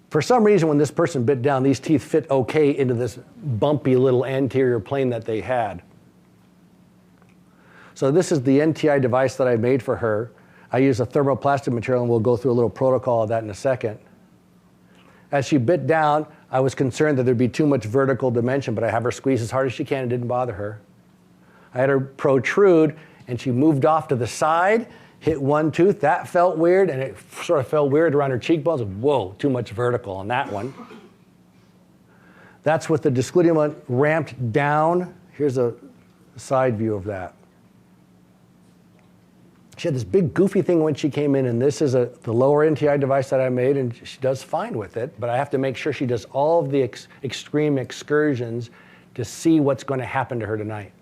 For some reason, when this person bit down, these teeth fit okay into this bumpy little anterior plane that they had. So this is the NTI device that I made for her. I use a thermoplastic material, and we'll go through a little protocol of that in a second. As she bit down, I was concerned that there'd be too much vertical dimension, but I have her squeeze as hard as she can. It didn't bother her. I had her protrude, and she moved off to the side, hit one tooth. That felt weird, and it sort of felt weird around her cheekbones. Whoa, too much vertical on that one. That's with the discludium ramped down. Here's a side view of that. She had this big goofy thing when she came in, and this is the lower NTI device that I made, and she does fine with it, but I have to make sure she does all of the extreme excursions to see what's going to happen to her tonight.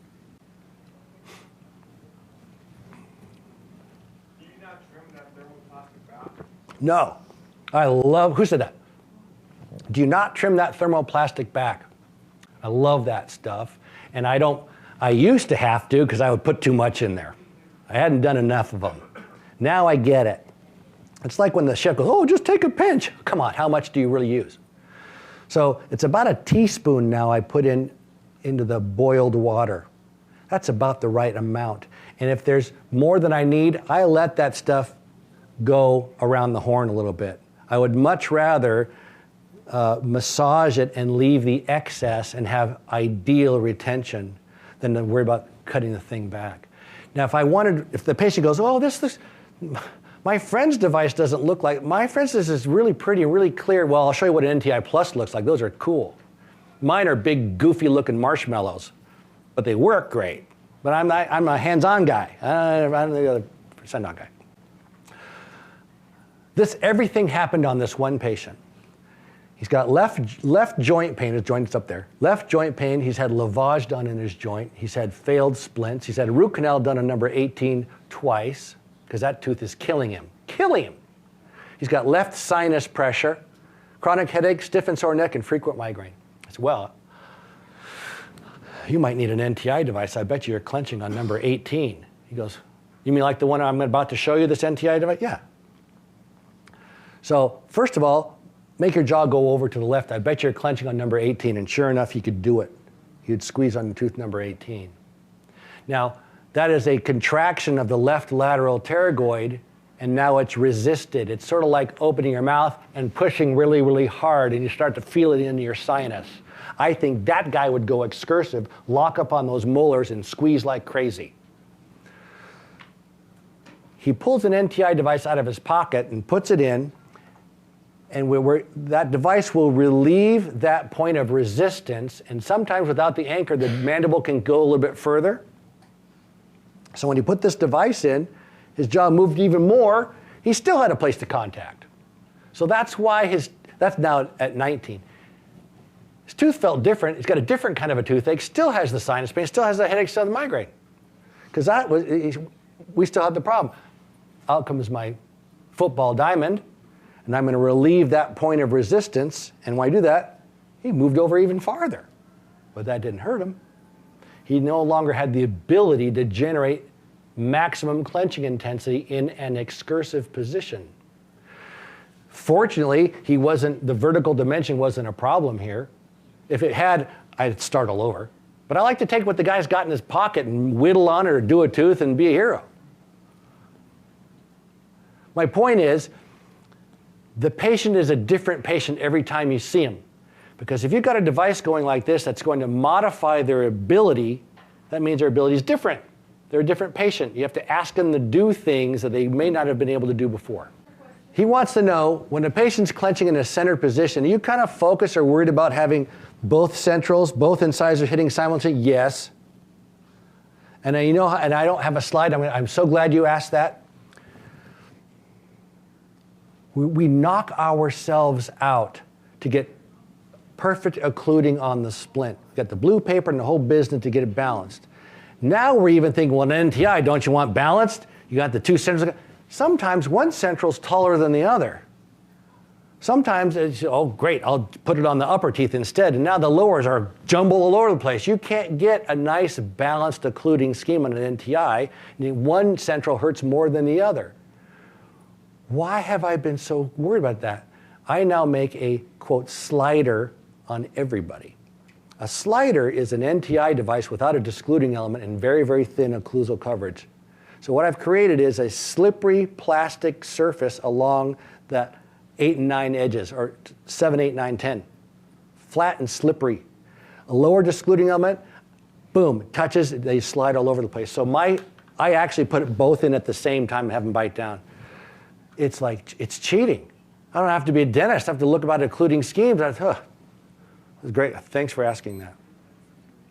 Do you not trim that thermoplastic back? No. I love, who said that? Do you not trim that thermoplastic back? I love that stuff, and I used to have to because I would put too much in there. I hadn't done enough of them. Now I get it. It's like when the chef goes, oh, just take a pinch. Come on, how much do you really use? So it's about a teaspoon now I put into the boiled water. That's about the right amount. And if there's more than I need, I let that stuff go around the horn a little bit. I would much rather massage it and leave the excess and have ideal retention than to worry about cutting the thing back. Now, if the patient goes, oh, my friend's device doesn't look like, my friend's is really pretty and really clear. Well, I'll show you what an NTI Plus looks like. Those are cool. Mine are big, goofy looking marshmallows, but they work great. But I'm a hands-on guy. I'm the other send-on guy. Everything happened on this one patient. He's got left joint pain, his joint is up there. Left joint pain, he's had lavage done in his joint. He's had failed splints. He's had a root canal done on number 18 twice, because that tooth is killing him. He's got left sinus pressure, chronic headache, stiff and sore neck, and frequent migraine. I said, well, you might need an NTI device. I bet you're clenching on number 18. He goes, you mean like the one I'm about to show you, this NTI device? Yeah. So first of all, make your jaw go over to the left. I bet you're clenching on number 18, and sure enough, he could do it. He'd squeeze on tooth number 18. Now, that is a contraction of the left lateral pterygoid, and now it's resisted. It's sort of like opening your mouth and pushing really, really hard, and you start to feel it into your sinus. I think that guy would go excursive, lock up on those molars, and squeeze like crazy. He pulls an NTI device out of his pocket and puts it in, and that device will relieve that point of resistance, and sometimes without the anchor, the mandible can go a little bit further. So when he put this device in, his jaw moved even more. He still had a place to contact. So that's why that's now at 19. His tooth felt different. He's got a different kind of a toothache, still has the sinus pain, still has the headache, still has the migraine. Because we still had the problem. Out comes my football diamond, and I'm going to relieve that point of resistance. And when I do that, he moved over even farther. But that didn't hurt him. He no longer had the ability to generate maximum clenching intensity in an excursive position. Fortunately, the vertical dimension wasn't a problem here. If it had, I'd start all over. But I like to take what the guy's got in his pocket and whittle on it or do a tooth and be a hero. My point is, the patient is a different patient every time you see him. Because if you've got a device going like this that's going to modify their ability, that means their ability is different. They're a different patient. You have to ask them to do things that they may not have been able to do before. He wants to know, when a patient's clenching in a centered position, are you kind of focused or worried about having both centrals, both incisors hitting simultaneously? Yes. And I don't have a slide. I'm so glad you asked that. We knock ourselves out to get perfect occluding on the splint. We've got the blue paper and the whole business to get it balanced. Now we're even thinking, well, an NTI, don't you want balanced? You got the two centrals. Sometimes one central's taller than the other. Sometimes it's, oh, great, I'll put it on the upper teeth instead, and now the lowers are jumbled all over the place. You can't get a nice balanced occluding scheme on an NTI. One central hurts more than the other. Why have I been so worried about that? I now make a, quote, slider on everybody. A slider is an NTI device without a discluding element and very, very thin occlusal coverage. So what I've created is a slippery plastic surface along the 8 and 9 edges, or 7, 8, 9, 10. Flat and slippery. A lower discluding element, boom, touches, they slide all over the place. So I actually put it both in at the same time and have them bite down. It's like, it's cheating. I don't have to be a dentist. I have to look about occluding schemes. It was great. Thanks for asking that.